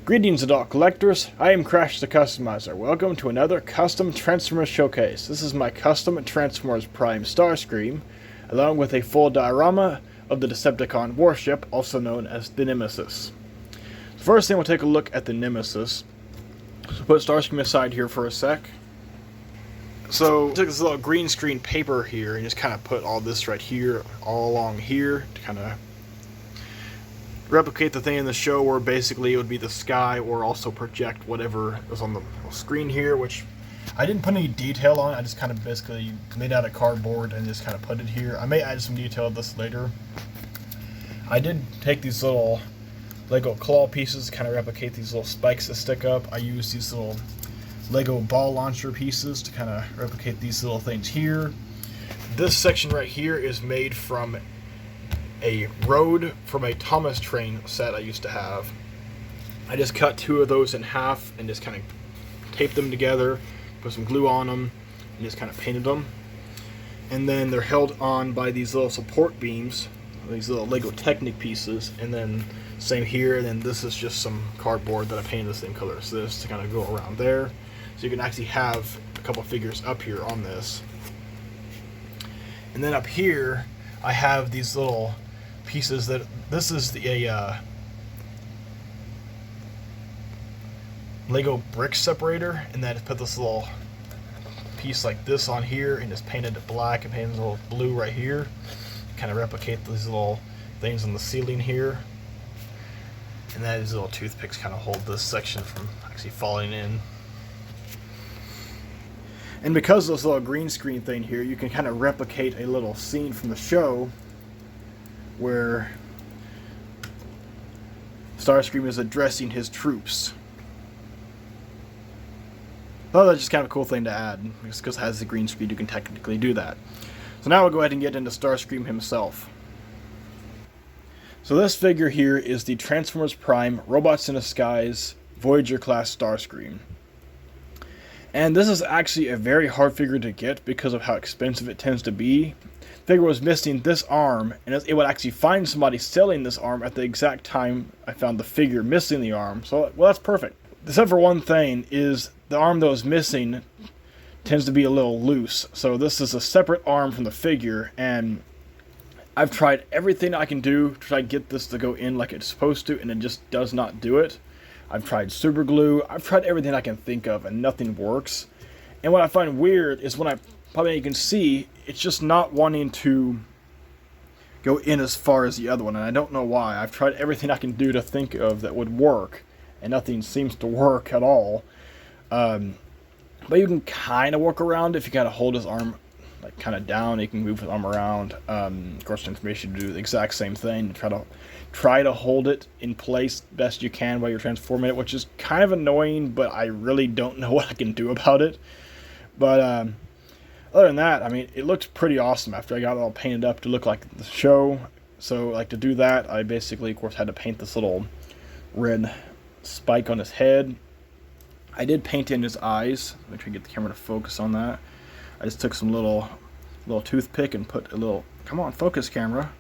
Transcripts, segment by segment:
Greetings adult collectors, I am Crash the Customizer. Welcome to another custom Transformers showcase. This is my custom Transformers Prime Starscream, along with a full diorama of the Decepticon warship, also known as the Nemesis. First thing, we'll take a look at the Nemesis. So put Starscream aside here for a sec. So I took this little green screen paper here and just kind of put all this right here, all along here, to kind of replicate the thing in the show where basically it would be the sky or also project whatever is on the screen here, which I didn't put any detail on. I just kind of basically made out of cardboard and just kind of put it here. I may add some detail of this later. I did take these little Lego claw pieces to kind of replicate these little spikes that stick up. I used these little Lego ball launcher pieces to kind of replicate these little things here. This section right here is made from a road from a Thomas train set I used to have. I just cut two of those in half and just kind of taped them together, put some glue on them, and just kind of painted them. And then they're held on by these little support beams, these little Lego Technic pieces, and then same here, and then this is just some cardboard that I painted the same color as this to kind of go around there. So you can actually have a couple figures up here on this. And then up here, I have these little pieces that this is a Lego brick separator, and then I put this little piece like this on here and just painted it black and painted a little blue right here, kind of replicate these little things on the ceiling here. And then these little toothpicks kind of hold this section from actually falling in. And because of this little green screen thing here, you can kind of replicate a little scene from the show where Starscream is addressing his troops. Oh, that's just kind of a cool thing to add, because it has the green screen, you can technically do that. So now we'll go ahead and get into Starscream himself. So this figure here is the Transformers Prime Robots in Disguise Voyager class Starscream. And this is actually a very hard figure to get because of how expensive it tends to be. The figure was missing this arm, and it would actually find somebody selling this arm at the exact time I found the figure missing the arm. So, well, that's perfect. Except for one thing, is the arm that was missing tends to be a little loose. So this is a separate arm from the figure, and I've tried everything I can do to try to get this to go in like it's supposed to, and it just does not do it. I've tried super glue, I've tried everything I can think of, and nothing works. And what I find weird is when probably you can see, it's just not wanting to go in as far as the other one, and I don't know why. I've tried everything I can do to think of that would work, and nothing seems to work at all. But you can kind of work around it if you kind of hold his arm like kind of down. You can move his arm around. Of course, information to do the exact same thing, to try to hold it in place best you can while you're transforming it, which is kind of annoying, but I really don't know what I can do about it. But other than that, I mean, it looked pretty awesome after I got it all painted up to look like the show. So, like, to do that, I basically, of course, had to paint this little red spike on his head. I did paint in his eyes. Make sure you get the camera to focus on that. I just took some little toothpick and put a little, come on, focus camera.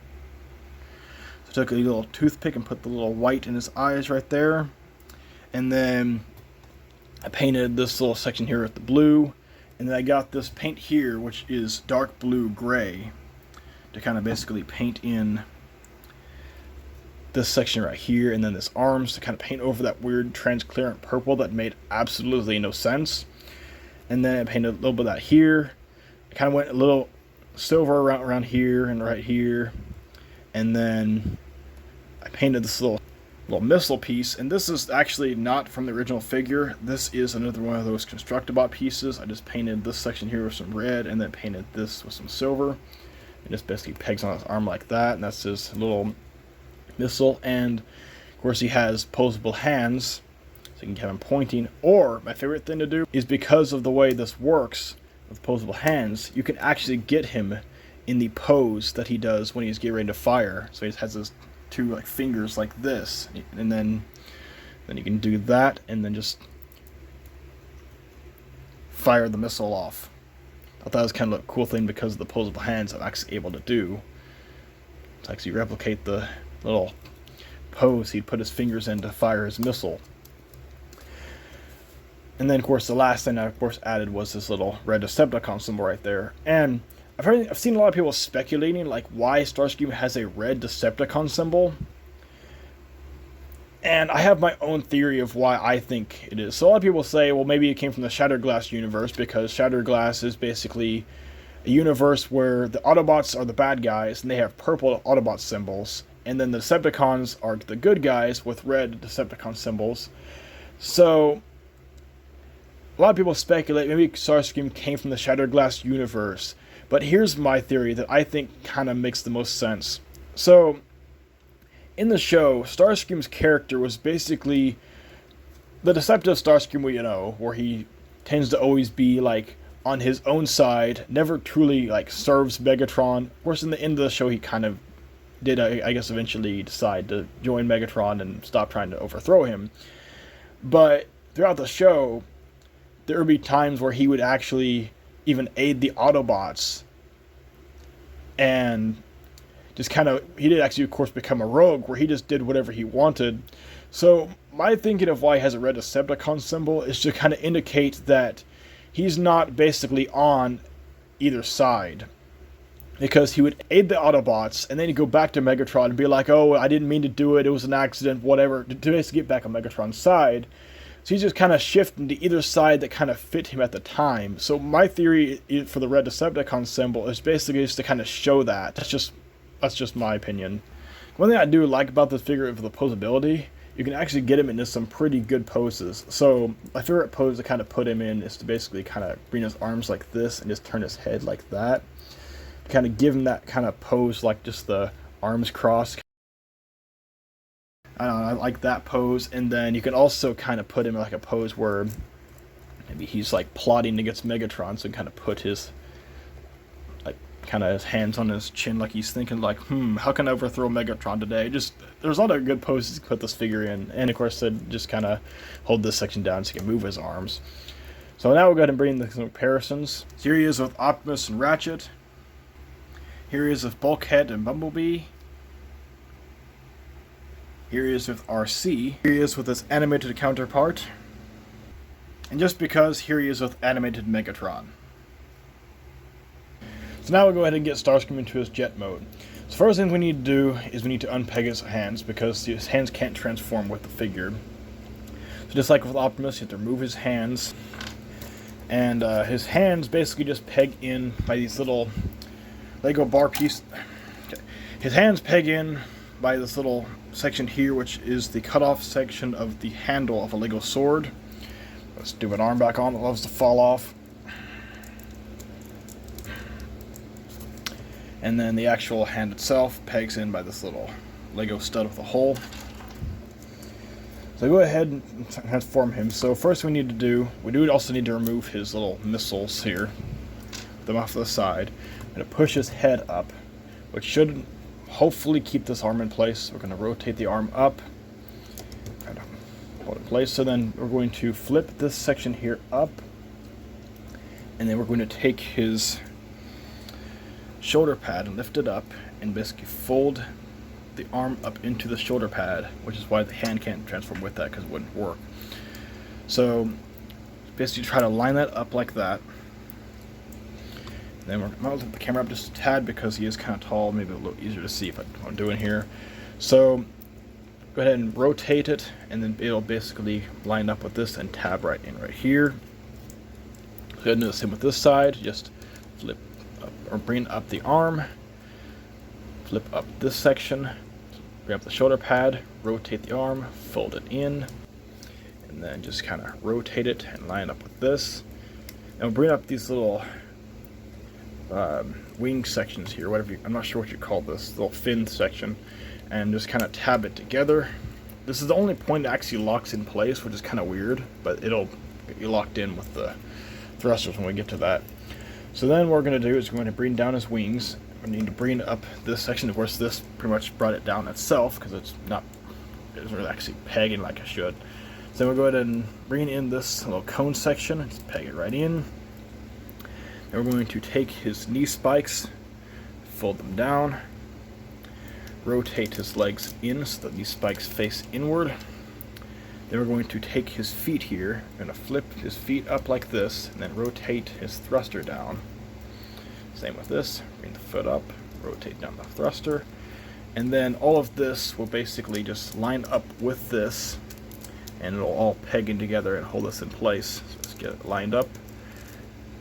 So I took a little toothpick and put the little white in his eyes right there. And then I painted this little section here with the blue. And then I got this paint here, which is dark blue gray, to kind of basically paint in this section right here, and then this arms to kind of paint over that weird transparent purple that made absolutely no sense. And then I painted a little bit of that here. I kind of went a little silver around here and right here. And then I painted this little missile piece, and this is actually not from the original figure. This is another one of those Constructibot pieces. I just painted this section here with some red, and then painted this with some silver. It just basically pegs on his arm like that, and that's his little missile. And of course he has posable hands, so you can have him pointing. Or my favorite thing to do is, because of the way this works with posable hands, you can actually get him in the pose that he does when he's getting ready to fire. So he has his two like fingers like this, and then you can do that and then just fire the missile off. I thought that was kind of a cool thing because of the posable hands I'm actually able to do. to actually replicate the little pose he'd put his fingers in to fire his missile. And then, of course, the last thing I, of course, added was this little red Decepticon symbol right there. And I've seen a lot of people speculating, like, why Starscream has a red Decepticon symbol. And I have my own theory of why I think it is. So a lot of people say, well, maybe it came from the Shattered Glass universe, because Shattered Glass is basically a universe where the Autobots are the bad guys, and they have purple Autobot symbols. And then the Decepticons are the good guys with red Decepticon symbols. So a lot of people speculate maybe Starscream came from the Shattered Glass universe. But here's my theory that I think kind of makes the most sense. So, in the show, Starscream's character was basically the deceptive Starscream we know, where he tends to always be, like, on his own side, never truly, like, serves Megatron. Of course, in the end of the show, he kind of did, I guess, eventually decide to join Megatron and stop trying to overthrow him. But throughout the show, there would be times where he would actually even aid the Autobots, and just kind of, he did actually, of course, become a rogue, where he just did whatever he wanted. So my thinking of why he has a red Decepticon symbol is to kind of indicate that he's not basically on either side, because he would aid the Autobots, and then he'd go back to Megatron and be like, oh, I didn't mean to do it, it was an accident, whatever, to basically get back on Megatron's side. So he's just kind of shifting to either side that kind of fit him at the time. So my theory for the red Decepticon symbol is basically just to kind of show that. That's just my opinion. One thing I do like about this figure is the posability. You can actually get him into some pretty good poses. So my favorite pose to kind of put him in is to basically kind of bring his arms like this and just turn his head like that. To kind of give him that kind of pose, like just the arms crossed. I don't know, I like that pose. And then you can also kind of put him in like a pose where maybe he's like plotting against Megatron, so kind of put his, like, kind of his hands on his chin, like he's thinking like, how can I overthrow Megatron today? Just, there's a lot of good poses to put this figure in. And of course, just kind of hold this section down so he can move his arms. So now we'll go ahead and bring in the comparisons. Here he is with Optimus and Ratchet. Here he is with Bulkhead and Bumblebee. Here he is with RC. Here he is with his animated counterpart. And just because, here he is with animated Megatron. So now we'll go ahead and get Starscream into his jet mode. So first thing we need to do is we need to unpeg his hands, because his hands can't transform with the figure. So just like with Optimus, you have to remove his hands. And his hands basically just peg in by these little Lego bar piece. Okay. His hands peg in by this little section here, which is the cutoff section of the handle of a Lego sword. Let's do an arm back on that loves to fall off. And then the actual hand itself pegs in by this little Lego stud with a hole. So go ahead and transform him. So first we need to do, also need to remove his little missiles here. Put them off to the side. I'm going to push his head up, which should hopefully keep this arm in place. We're going to rotate the arm up, kind of hold it in place. So then we're going to flip this section here up, and then we're going to take his shoulder pad and lift it up and basically fold the arm up into the shoulder pad, which is why the hand can't transform with that, because it wouldn't work. So basically try to line that up like that. Then we're going to lift the camera up just a tad because he is kind of tall, maybe a little easier to see what I'm doing here. So go ahead and rotate it, and then it'll basically line up with this and tab right in right here. Go ahead and do the same with this side. Just flip up, or bring up the arm, flip up this section, bring up the shoulder pad, rotate the arm, fold it in, and then just kind of rotate it and line up with this. And we'll bring up these little wing sections here, whatever I'm not sure what you call this, little fin section, and just kind of tab it together. This is the only point it actually locks in place, which is kind of weird, but it'll get you locked in with the thrusters when we get to that. So then what we're going to do is we're going to bring down his wings. We need to bring up this section. Of course, this pretty much brought it down itself because it's really actually pegging like I should. So we'll go ahead and bring in this little cone section and just peg it right in. And we're going to take his knee spikes, fold them down, rotate his legs in so that these spikes face inward. Then we're going to take his feet here. We're going to flip his feet up like this, and then rotate his thruster down. Same with this. Bring the foot up, rotate down the thruster. And then all of this will basically just line up with this, and it'll all peg in together and hold us in place. So let's get it lined up.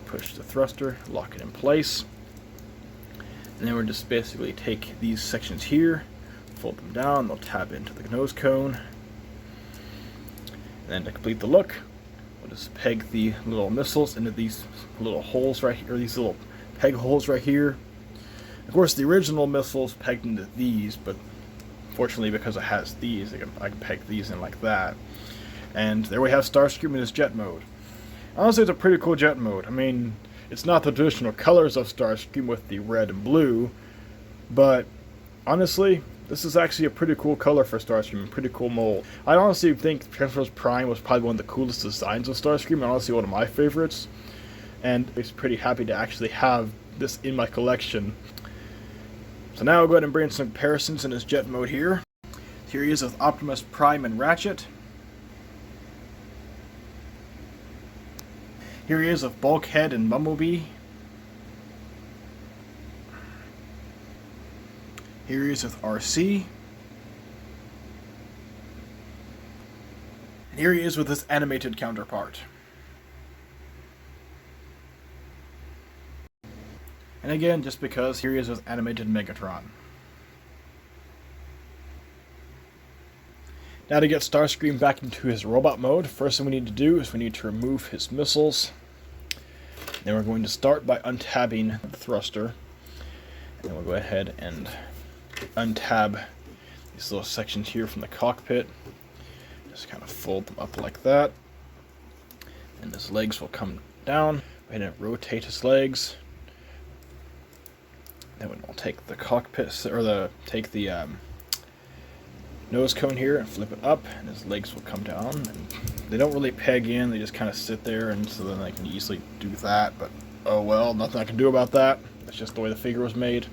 Push the thruster, lock it in place. And then we'll just basically take these sections here, fold them down, they'll tab into the nose cone. And then to complete the look, we'll just peg the little missiles into these little holes right here, or these little peg holes right here. Of course, the original missiles pegged into these, but fortunately because it has these, I can peg these in like that. And there we have Starscream in his jet mode. Honestly, it's a pretty cool jet mode. I mean, it's not the traditional colors of Starscream with the red and blue, but honestly, this is actually a pretty cool color for Starscream, a pretty cool mold. I honestly think Transformers Prime was probably one of the coolest designs of Starscream, and honestly one of my favorites. And I'm pretty happy to actually have this in my collection. So now I'll go ahead and bring in some comparisons in his jet mode here. Here he is with Optimus Prime and Ratchet. Here he is with Bulkhead and Bumblebee. Here he is with RC. And here he is with his animated counterpart. And again, just because, here he is with animated Megatron. Now to get Starscream back into his robot mode, first thing we need to do is we need to remove his missiles. Then we're going to start by untabbing the thruster. And then we'll go ahead and untab these little sections here from the cockpit. Just kind of fold them up like that. And his legs will come down. Go ahead and rotate his legs. Then we'll take the cockpit, or take the nose cone here and flip it up, and his legs will come down. And they don't really peg in, they just kind of sit there, and so then I can easily do that, but oh well, nothing I can do about that. That's just the way the figure was made.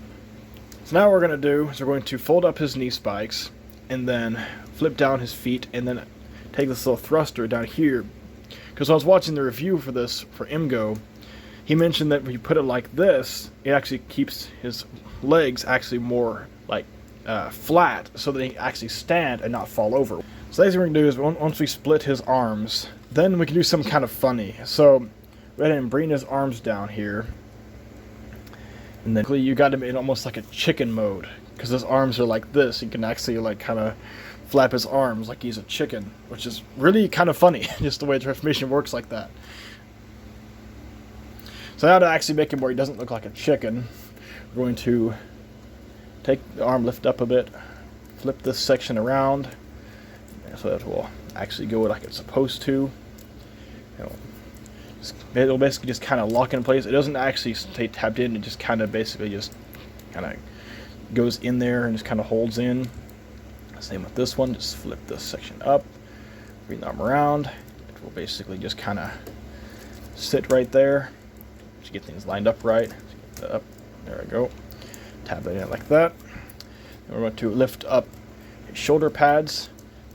So now what we're going to do is we're going to fold up his knee spikes, and then flip down his feet, and then take this little thruster down here. Because when I was watching the review for this, for Imgo, he mentioned that when you put it like this, it actually keeps his legs actually more like flat, so that he actually stand and not fall over. So the next thing we're going to do is once we split his arms, then we can do something kind of funny. So go ahead and bring his arms down here. And then you got him in almost like a chicken mode, because his arms are like this. You can actually like kind of flap his arms like he's a chicken, which is really kind of funny, just the way the transformation works like that. So now to actually make him where he doesn't look like a chicken, we're going to take the arm, lift up a bit, flip this section around, so that it will actually go like it's supposed to. It'll basically just kind of lock in place. It doesn't actually stay tapped in, it just kind of basically just kind of goes in there and just kind of holds in. Same with this one, just flip this section up, bring the arm around, it will basically just kind of sit right there. To get things lined up right. Get that up. There we go. Tab it in like that. And we're going to lift up his shoulder pads.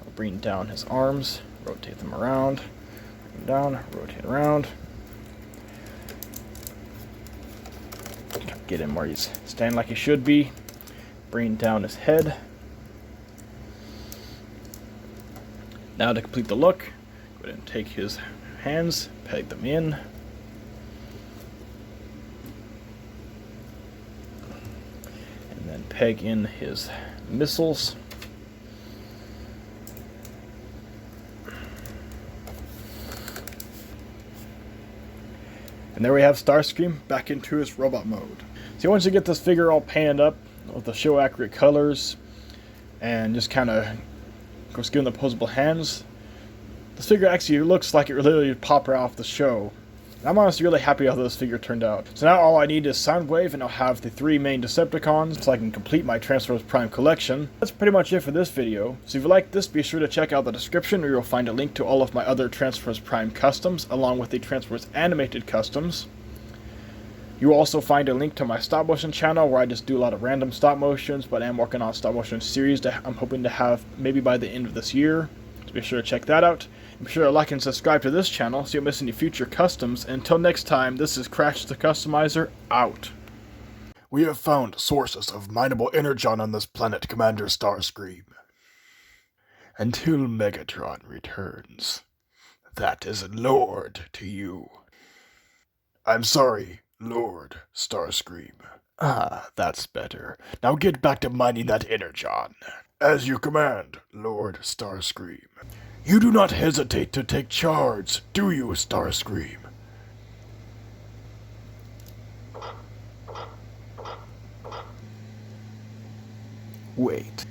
I'll bring down his arms. Rotate them around. Bring them down. Rotate around. Get him where he's standing like he should be. Bring down his head. Now to complete the look, go ahead and take his hands, peg them in. Then peg in his missiles. And there we have Starscream back into his robot mode. So once you get this figure all panned up with the show accurate colors and just kind of course given the opposable hands, this figure actually looks like it literally popped right off the show. I'm honestly really happy how this figure turned out. So now all I need is Soundwave, and I'll have the 3 main Decepticons so I can complete my Transformers Prime collection. That's pretty much it for this video. So if you like this, be sure to check out the description where you'll find a link to all of my other Transformers Prime customs, along with the Transformers animated customs. You will also find a link to my stop motion channel where I just do a lot of random stop motions, but I am working on a stop motion series that I'm hoping to have maybe by the end of this year. So be sure to check that out. And be sure to like and subscribe to this channel so you don't miss any future customs. And until next time, this is Crash the Customizer, out. We have found sources of mineable energon on this planet, Commander Starscream. Until Megatron returns, that is Lord to you. I'm sorry, Lord Starscream. Ah, that's better. Now get back to mining that energon. As you command, Lord Starscream. You do not hesitate to take charge, do you, Starscream? Wait.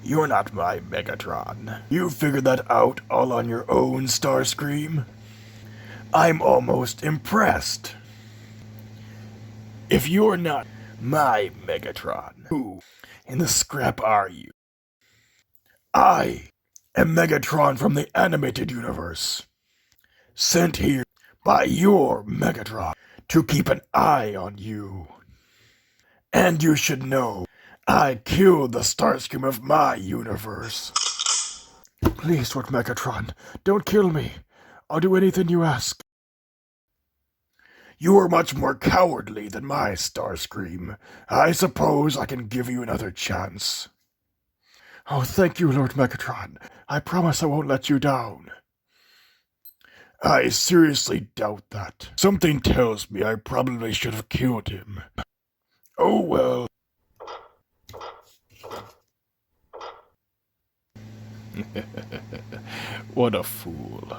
You're not my Megatron. You figured that out all on your own, Starscream? I'm almost impressed. If you're not my Megatron, who in the scrap are you? I am Megatron from the animated universe, sent here by your Megatron to keep an eye on you. And you should know, I killed the Starscream of my universe. Please, Lord Megatron, don't kill me. I'll do anything you ask. You are much more cowardly than my Starscream. I suppose I can give you another chance. Oh, thank you, Lord Megatron. I promise I won't let you down. I seriously doubt that. Something tells me I probably should have killed him. Oh well. What a fool.